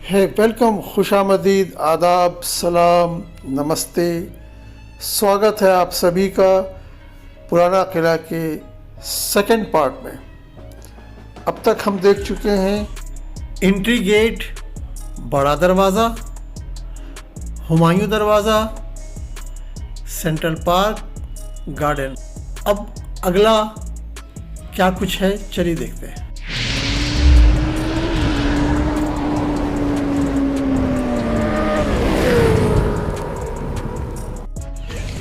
है। वेलकम, खुशामदीद, आदाब, सलाम, नमस्ते। स्वागत है आप सभी का पुराना किला के सेकंड पार्ट में। अब तक हम देख चुके हैं एंट्री गेट, बड़ा दरवाज़ा, हुमायूं दरवाज़ा, सेंट्रल पार्क, गार्डन। अब अगला क्या कुछ है, चलिए देखते हैं।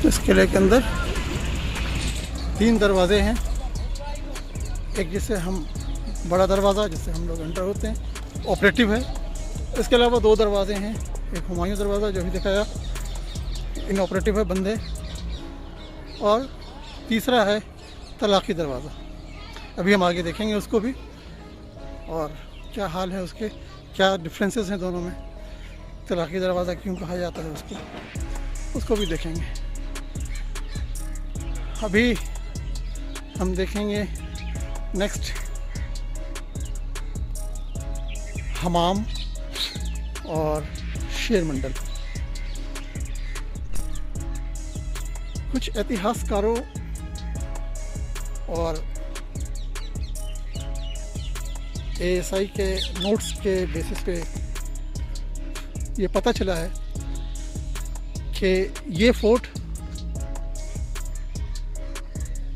इस किले के अंदर 3 दरवाजे हैं। एक जिससे हम बड़ा दरवाज़ा, जिससे हम लोग एंटर होते हैं, ऑपरेटिव है। इसके अलावा 2 दरवाजे हैं। एक हुमायूं दरवाज़ा जो भी दिखाया, इनऑपरेटिव है, बंद है। और तीसरा है तलाक़ी दरवाज़ा। अभी हम आगे देखेंगे उसको भी, और क्या हाल है उसके, क्या डिफरेंसेस हैं दोनों में, तलाक़ी दरवाज़ा क्यों कहा जाता है उसको भी देखेंगे। अभी हम देखेंगे नेक्स्ट हमाम और शेर मंडल। कुछ इतिहासकारों और एएसआई के नोट्स के बेसिस पे ये पता चला है कि ये फोर्ट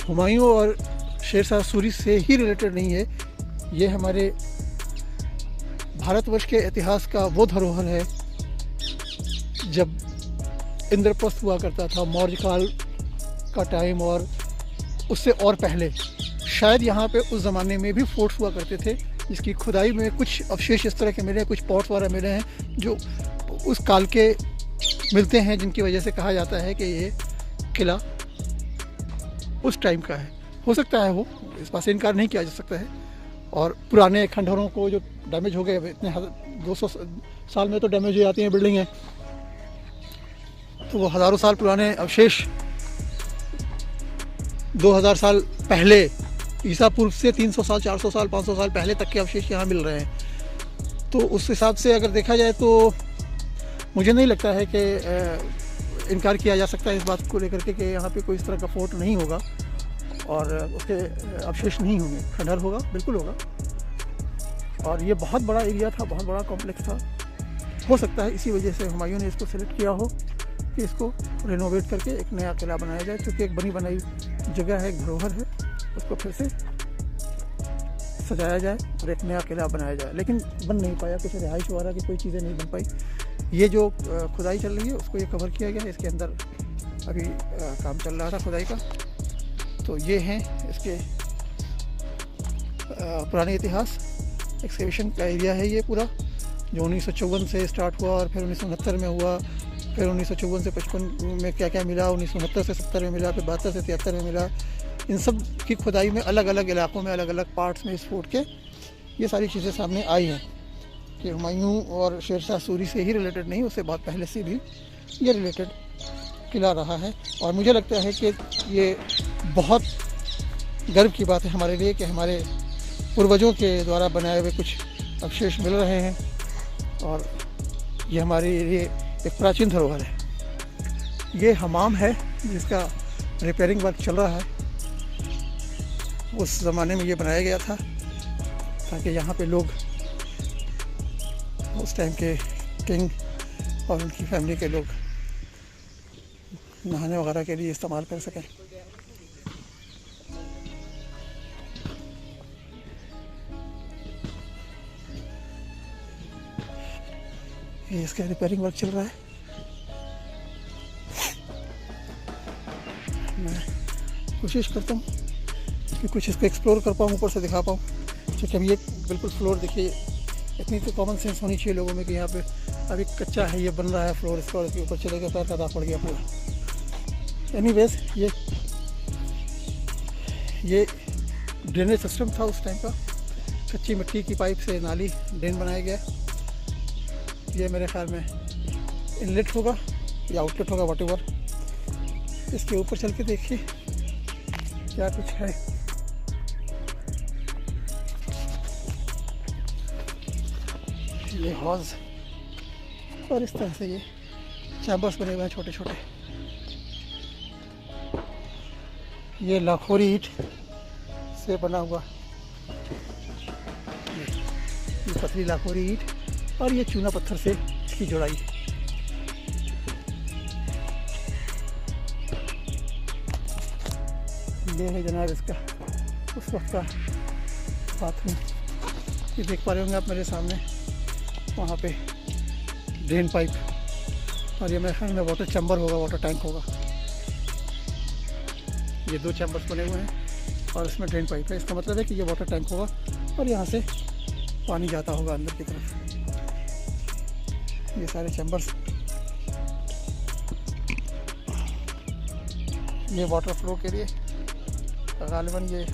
हुमायूं और शेरशाह सूरी से ही रिलेटेड नहीं है। ये हमारे भारतवर्ष के इतिहास का वो धरोहर है जब इंद्रप्रस्थ हुआ करता था, मौर्य काल का टाइम, और उससे और पहले शायद यहाँ पे उस ज़माने में भी फोर्ट्स हुआ करते थे, जिसकी खुदाई में कुछ अवशेष इस तरह के मिले हैं, कुछ पॉट्स वगैरह मिले हैं जो उस काल के मिलते हैं, जिनकी वजह से कहा जाता है कि ये किला उस टाइम का है। हो सकता है वो, इस बात से इनकार नहीं किया जा सकता है। और पुराने खंडहरों को जो डैमेज हो गए, इतने 200 साल में तो डैमेज हो जाती हैं बिल्डिंगें, तो वो हज़ारों साल पुराने अवशेष 2000 साल पहले, ईसा पूर्व से 300 साल, 400 साल, 500 साल पहले तक के अवशेष यहाँ मिल रहे हैं। तो उस हिसाब से अगर देखा जाए तो मुझे नहीं लगता है कि इनकार किया जा सकता है इस बात को लेकर के कि यहाँ पे कोई इस तरह का फोर्ट नहीं होगा और उसके अवशेष नहीं होंगे। खंडहर होगा, बिल्कुल होगा। और ये बहुत बड़ा एरिया था, बहुत बड़ा कॉम्प्लेक्स था। हो सकता है इसी वजह से हुमायूं ने इसको सिलेक्ट किया हो कि इसको रिनोवेट करके एक नया किला बनाया जाए, क्योंकि एक बनी बनाई जगह है, एक धरोहर है, उसको फिर से सजाया जाए और एक नया किला बनाया जाए। लेकिन बन नहीं पाया, कुछ रिहाइश वगैरह की कोई चीज़ें नहीं बन पाई। ये जो खुदाई चल रही है उसको ये कवर किया गया है। इसके अंदर अभी काम चल रहा था खुदाई का। तो ये हैं इसके पुराने इतिहास, एक्सकेवेशन का एरिया है ये पूरा, जो 1954 से स्टार्ट हुआ और फिर 1969 में हुआ, फिर 1954 से 55 में क्या क्या मिला, 1969 से 70 में मिला, फिर 72 से 73 में मिला। इन सब की खुदाई में अलग अलग इलाकों में, अलग अलग पार्ट्स में इस फोर्ट के ये सारी चीज़ें सामने आई हैं कि हुमायूं और शेरशाह सूरी से ही रिलेटेड नहीं, उससे बहुत पहले से भी ये रिलेटेड किला रहा है। और मुझे लगता है कि ये बहुत गर्व की बात है हमारे लिए कि हमारे पूर्वजों के द्वारा बनाए हुए कुछ अवशेष मिल रहे हैं, और ये हमारे लिए एक प्राचीन धरोहर है। ये हमाम है जिसका रिपेयरिंग वर्क चल रहा है। उस ज़माने में ये बनाया गया था ताकि यहाँ पे लोग, उस टाइम के किंग और उनकी फैमिली के लोग नहाने वगैरह के लिए इस्तेमाल कर सकें। ये इसका रिपेयरिंग वर्क चल रहा है। मैं कोशिश करता हूँ कि कुछ इसको एक्सप्लोर कर पाऊँ, ऊपर से दिखा पाऊँ, क्योंकि अभी ये बिल्कुल फ्लोर देखिए, इतनी तो कॉमन सेंस होनी चाहिए लोगों में कि यहाँ पे अभी कच्चा है, ये बन रहा है फ्लोर, इसका और इसके ऊपर चले गया, पैर का दाग पड़ गया पूरा। एनीवेज, ये ड्रेनेज सिस्टम था उस टाइम का, कच्ची मिट्टी की पाइप से नाली ड्रेन बनाया गया। ये मेरे ख्याल में इनलेट होगा या आउटलेट होगा, व्हाटएवर। इसके ऊपर चल के देखिए क्या कुछ है। ये हौज और इस तरह से ये चैम्बर्स बने हुए हैं छोटे छोटे। ये लाखोरी ईंट से बना हुआ, ये पतली लाखोरी ईंट और ये चूना पत्थर से इसकी जोड़ाई। ये है जनाब इसका उस वक्त का बाथरूम। ये देख पा रहे होंगे आप मेरे सामने, वहाँ पे ड्रेन पाइप, और ये मेरे ख्याल में वाटर चैम्बर होगा, वाटर टैंक होगा। ये 2 चैम्बर्स बने हुए हैं और इसमें ड्रेन पाइप है। इसका मतलब है कि ये वाटर टैंक होगा और यहाँ से पानी जाता होगा अंदर की तरफ। ये सारे चैम्बर्स, ये वाटर फ्लो के लिए गालिबन ये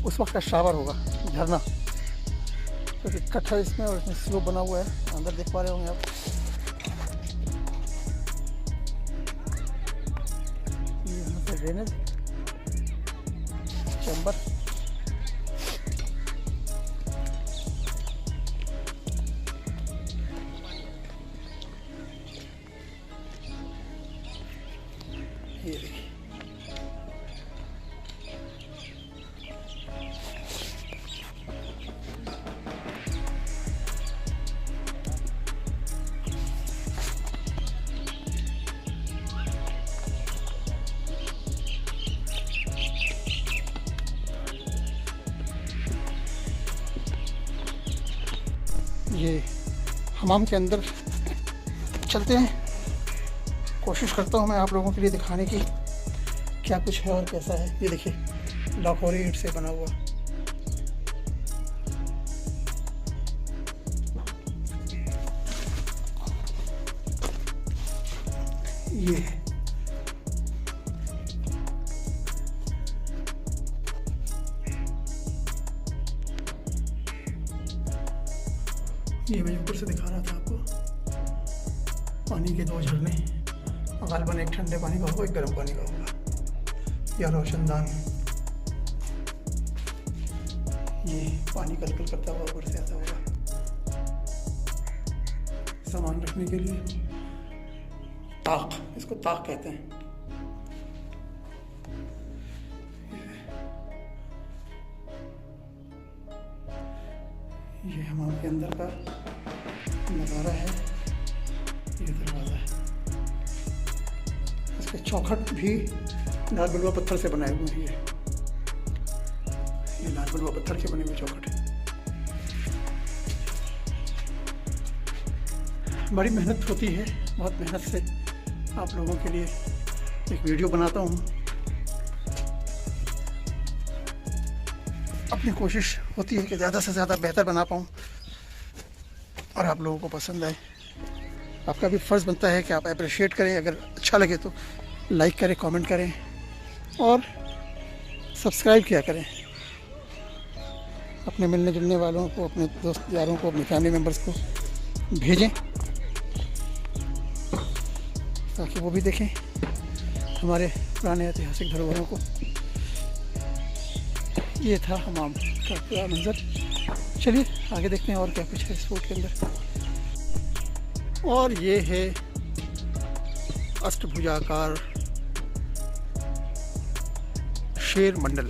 उस वक्त का शावर होगा, झरना, क्योंकि कट है इसमें और इसमें स्लोप बना हुआ है। अंदर देख पा रहे होंगे आप। ये यहाँ पे ड्रेनेज चैम्बर, ये देखिए। ये हमाम के अंदर चलते हैं, कोशिश करता हूँ मैं आप लोगों के लिए दिखाने की क्या कुछ है और कैसा है। ये देखिए लाखोरी ईंट से बना हुआ, ये मैं ऊपर से दिखा रहा था आपको। पानी के 2 झरने, गालिबन एक ठंडे पानी का होगा, एक गर्म पानी का होगा। या रोशनदान, ये पानी कलकल करता हुआ ऊपर से आता होगा। सामान रखने के लिए ताक, इसको ताक कहते हैं। ये हमाम के अंदर का नज़ारा है। ये दरवाज़ा है, इसके चौखट भी लाल बलुआ पत्थर से बनाए हुए हैं। ये लाल बलुआ पत्थर के बने हुए चौखट है। बड़ी मेहनत होती है, बहुत मेहनत से आप लोगों के लिए एक वीडियो बनाता हूँ। अपनी कोशिश होती है कि ज़्यादा से ज़्यादा बेहतर बना पाऊँ और आप लोगों को पसंद आए। आपका भी फ़र्ज़ बनता है कि आप अप्रिशिएट करें, अगर अच्छा लगे तो लाइक करें, कमेंट करें और सब्सक्राइब किया करें। अपने मिलने जुलने वालों को, अपने दोस्त यारों को, अपनी फैमिली मेम्बर्स को भेजें ताकि वो भी देखें हमारे पुराने ऐतिहासिक धरोहरों को। ये था हमाम का पूरा मंजर। चलिए आगे देखते हैं और क्या कुछ है इस फोर्ट के अंदर। और ये है अष्टभुजाकार Sher Mandal,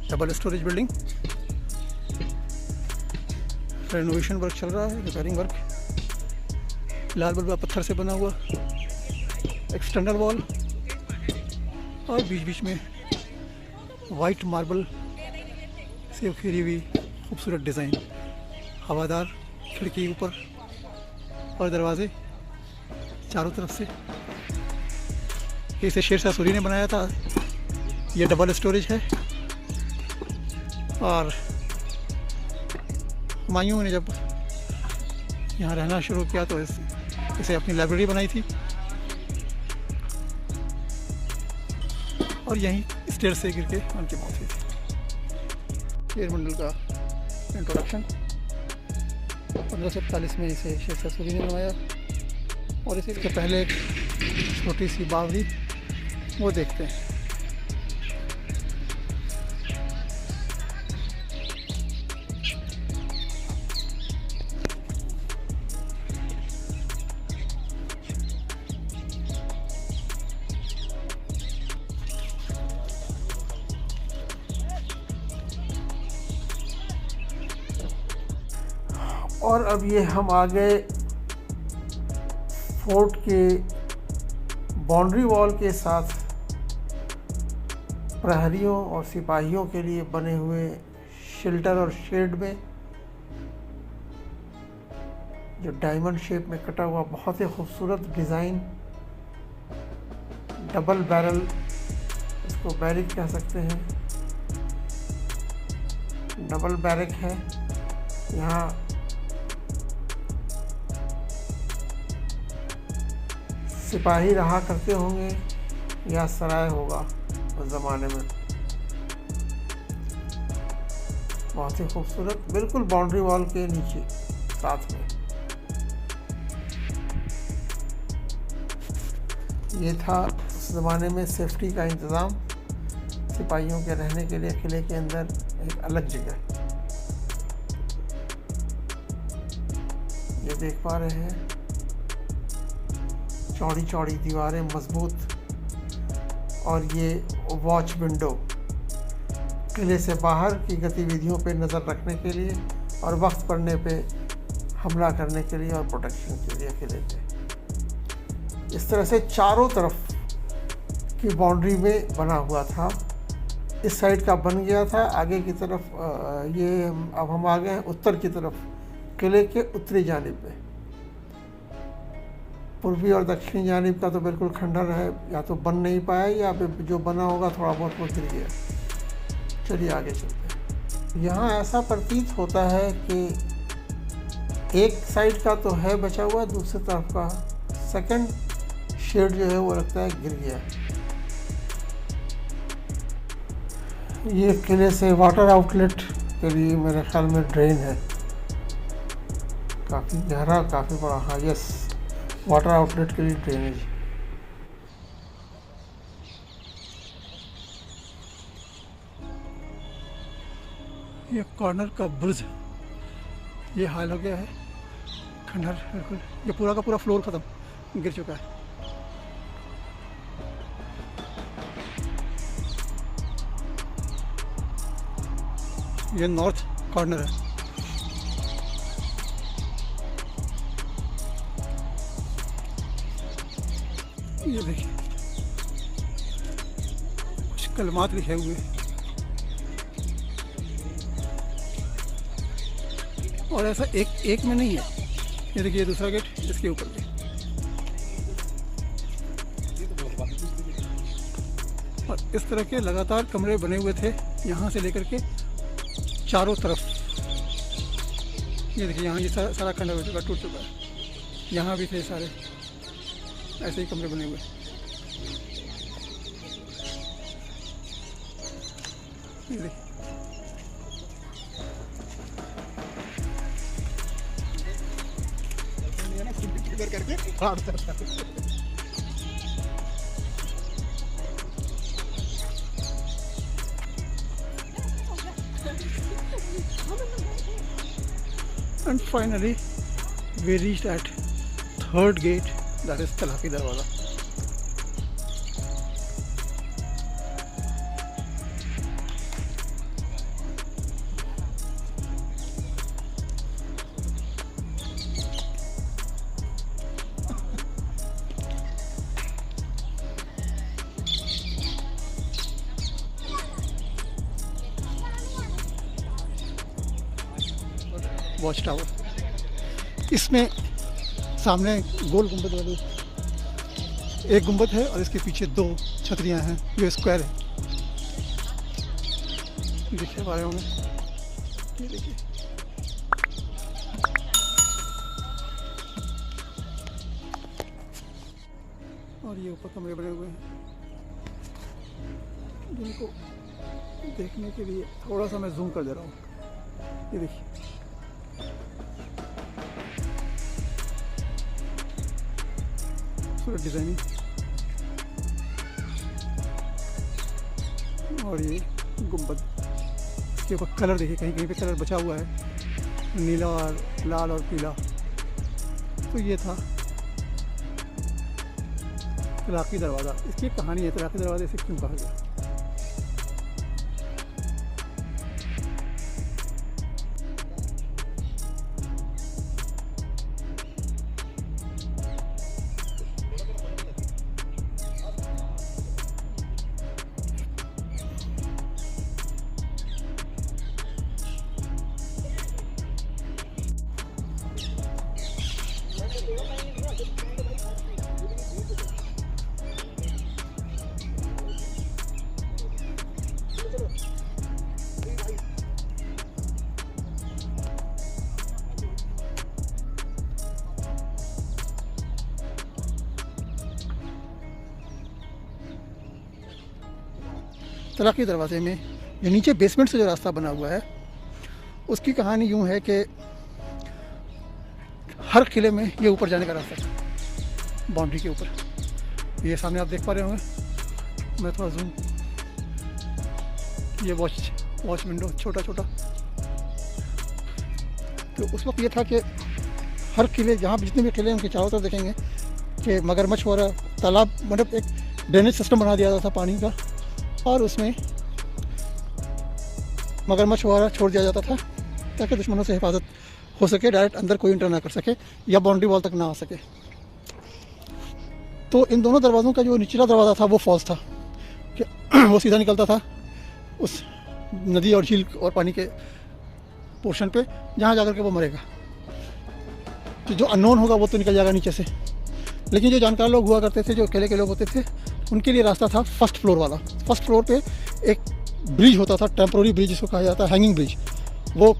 double storage building. Renovation work चल रहा है, रिपेयरिंग वर्क। लाल बलुआ पत्थर से बना हुआ एक्सटर्नल वॉल और बीच बीच में वाइट मार्बल से फिरी हुई खूबसूरत डिज़ाइन। हवादार खिड़की ऊपर और दरवाजे चारों तरफ से। इसे शेरशाह सूरी ने बनाया था। ये डबल स्टोरेज है और हुमायूं ने जब यहाँ रहना शुरू किया तो इसे अपनी लाइब्रेरी बनाई थी और यहीं स्टेयर से गिर के उनकी मौत हुई थी। शेर मंडल का इंट्रोडक्शन 1541 में इसे शेरशाह सूरी ने बनवाया और इसके पहले एक छोटी सी बावड़ी वो देखते हैं। और अब ये हम आ गए फोर्ट के बाउंड्री वॉल के साथ प्रहरियों और सिपाहियों के लिए बने हुए शेल्टर और शेड में, जो डायमंड शेप में कटा हुआ बहुत ही खूबसूरत डिज़ाइन, डबल बैरल, इसको बैरिक कह सकते हैं, डबल बैरिक है। यहाँ सिपाही रहा करते होंगे या सराय होगा उस ज़माने में। बहुत ही खूबसूरत, बिल्कुल बाउंड्री वॉल के नीचे साथ में। ये था उस ज़माने में सेफ्टी का इंतज़ाम, सिपाहियों के रहने के लिए किले के अंदर एक अलग जगह। ये देख पा रहे हैं चौड़ी चौड़ी दीवारें मजबूत, और ये वॉच विंडो किले से बाहर की गतिविधियों पे नज़र रखने के लिए और वक्त पड़ने पे हमला करने के लिए और प्रोटेक्शन के लिए किले के। इस तरह से चारों तरफ की बाउंड्री में बना हुआ था। इस साइड का बन गया था, आगे की तरफ ये अब हम आ गए हैं उत्तर की तरफ, किले के उत्तरी जानिब पे। पूर्वी और दक्षिणी जानिब का तो बिल्कुल खंडर है, या तो बन नहीं पाया या जो बना होगा थोड़ा बहुत वो गिर गया। चलिए आगे चलते हैं। यहाँ ऐसा प्रतीत होता है कि एक साइड का तो है बचा हुआ, दूसरी तरफ का सेकंड शेड जो है वो लगता है गिर गया। ये किले से वाटर आउटलेट के लिए मेरे ख्याल में ड्रेन है, काफ़ी गहरा, काफ़ी बड़ा। हाँ यस, वाटर आउटलेट के लिए ड्रेनेज। ये कॉर्नर का ब्रिज, ये हाल हो गया है, खंडर बिल्कुल, ये पूरा का पूरा फ्लोर ख़त्म, गिर चुका है। ये नॉर्थ कॉर्नर है। ये देखिए कुछ कलमात लिखे हुए, और ऐसा एक में नहीं है। ये देखिए दूसरा गेट, इसके ऊपर भी, और इस तरह के लगातार कमरे बने हुए थे यहाँ से लेकर के चारों तरफ। ये देखिए यहाँ ये सारा खंडर हो चुका, टूट चुका है। यहाँ भी थे सारे ऐसे ही कमरे बने हुए। ये देखिए and finally we reached at third gate, that is Talaki दरवाज़ा। वॉच टावर, इसमें सामने गोल गुंबद वाली एक गुंबद है और इसके पीछे दो छतरियां हैं जो स्क्वायर है। दिखे पा रहे होंगे, ये देखिए। और ये ऊपर कमरे बने हुए हैं, जिनको देखने के लिए थोड़ा सा मैं जूम कर दे रहा हूँ। ये देखिए पूरा डिज़ाइनिंग, और ये गुंबद, इसके ऊपर कलर देखिए, कहीं कहीं पे कलर बचा हुआ है, नीला और लाल और पीला। तो ये था तलाकी दरवाज़ा। इसकी एक कहानी है, तलाकी दरवाजे से क्यों कहा गया। तलाक़ी दरवाज़े में जो नीचे बेसमेंट से जो रास्ता बना हुआ है, उसकी कहानी यूँ है कि हर किले में ये ऊपर जाने का रास्ता था, बाउंड्री के ऊपर। ये सामने आप देख पा रहे होंगे, मैं थोड़ा जूम, ये वॉच विंडो छोटा छोटा। तो उस वक्त ये था कि हर किले, जहाँ जितने भी किले हैं उनके चारों तरफ देखेंगे कि मगरमच्छ वाला तालाब, मतलब एक ड्रेनेज सिस्टम बना दिया जाता था पानी का, और उसमें मगरमच्छ वगैरह छोड़ दिया जाता था ताकि दुश्मनों से हिफाजत हो सके, डायरेक्ट अंदर कोई इंटर ना कर सके या बाउंड्री वॉल तक ना आ सके। तो इन दोनों दरवाज़ों का जो निचला दरवाज़ा था वो फॉल्स था कि वो सीधा निकलता था उस नदी और झील और पानी के पोर्शन पे, जहाँ जाकर के वो मरेगा। तो जो अननोन होगा वो तो निकल जाएगा नीचे से, लेकिन जो जानकार लोग हुआ करते थे, जो किले के लोग होते थे, उनके लिए रास्ता था फर्स्ट फ्लोर वाला। फर्स्ट फ्लोर पे एक ब्रिज होता था, टेम्प्रोरी ब्रिज जिसको कहा जाता है, हैंगिंग ब्रिज। वो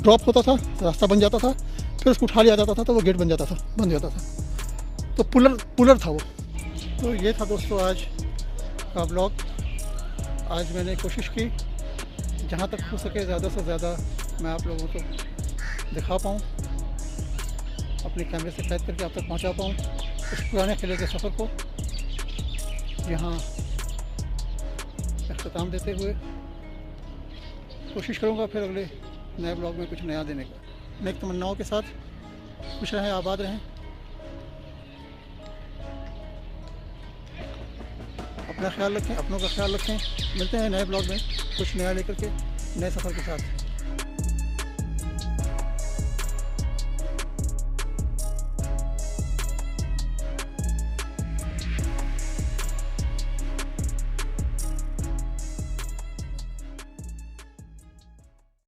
ड्रॉप होता था, रास्ता बन जाता था, फिर उसको उठा लिया जाता था तो वो गेट बन जाता था, बंद हो जाता था। तो पुलर था वो। तो ये था दोस्तों आज का ब्लॉग। आज मैंने कोशिश की जहाँ तक हो सके ज़्यादा से ज़्यादा मैं आप लोगों को दिखा पाऊँ, अपने कैमरे से कैद करके आप तक पहुँचा पाऊँ उस पुराने किले के सफ़र को। यहाँ अख्ताम देते हुए कोशिश करूँगा फिर अगले नए ब्लॉग में कुछ नया देने का। नेक तमन्नाओं के साथ खुश रहें, आबाद रहें, अपना ख्याल रखें, अपनों का ख्याल रखें। मिलते हैं नए ब्लॉग में कुछ नया लेकर के, नए सफ़र के साथ।